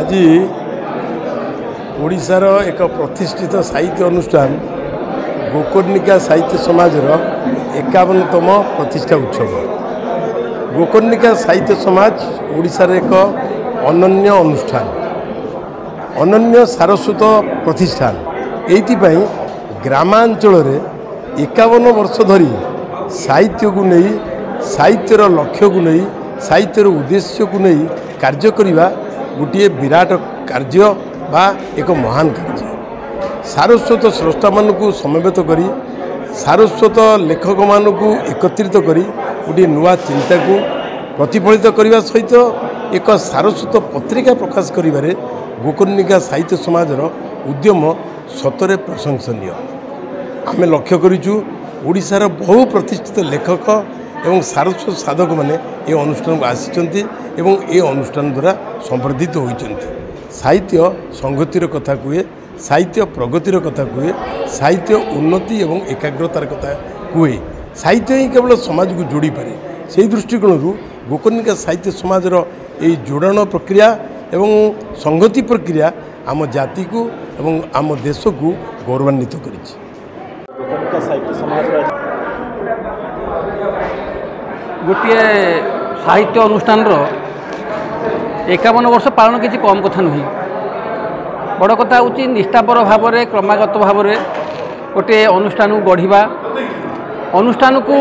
आज ओडिशार एक प्रतिष्ठित साहित्य अनुष्ठान गोकर्णिका साहित्य समाजर 51तम प्रतिष्ठा उत्सव। गोकर्णिका साहित्य समाज ओडिशार एक अनन्य अनुष्ठान, अनन्य सारस्वत प्रतिष्ठान। एइथिपाई ग्रामांचल 51 वर्ष धरी साहित्य को नहीं, साहित्यर लक्ष्य को नहीं, साहित्यर उद्देश्य को नहीं कार्य करिबा गोटे विराट कार्य बा एक महान कार्य। सारस्वत स्रष्टा मानू समवेत करी, सारस्वत लेखक मानू एकत्रित करी गोटे नुआ चिंता को प्रतिफलित करने सहित एक सारस्वत पत्रिका प्रकाश करिबारे गोकर्णिका साहित्य समाजर उद्यम सतरे प्रशंसनीय। आमे लक्ष्य करिचु ओडिशार बहु प्रतिष्ठित लेखक एवं सारस्वत साधक माने ये अनुष्ठान को आसी एवं ये अनुष्ठान द्वारा संवर्धित होइचंती। साहित्य संगतिर कथा कहे, साहित्य प्रगतिर कथा कहे, साहित्य उन्नति एवं एकाग्रतार कथा कहे। साहित्य ही केवल समाज को जोड़ी पारे। से दृष्टिकोण गोकर्णिका साहित्य समाजर ये जोड़न प्रक्रिया एवं संगति प्रक्रिया आम जाति को एवं आम देश को गौरवान्वित करिछि। गोकर्णिका साहित्य समाज गोटे साहित्य अनुष्ठान 51 वर्ष पालन किसी कम कथा नुह। बड़ कथा हूँ निष्ठापर भाव में क्रमागत भाव में गोटे अनुष्ठान को गढ़ा, अनुष्ठान को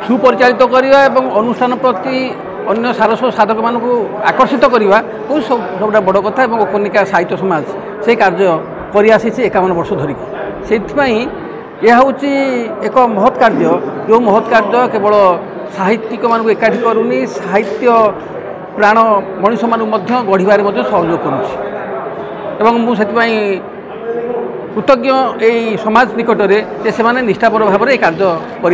सुपरिचालित करवा एवं अनुष्ठान प्रति अन्य सारस्वत साधक मान आकर्षित करवा सबटा बड़ कथा। और गोकर्णिका साहित्य समाज से कार्य कर आसी 51 वर्ष धरिकी। से यह हूँ एक महत् कार्य, जो महत् कार्य केवल साहित्यिक मानक एकाठी करूनी, साहित्य प्राण मनीष मानक गढ़ार सहयोग करुँच। मुझे कृतज्ञ यही समाज निकट में से निष्ठापर भाव में कार्य कर।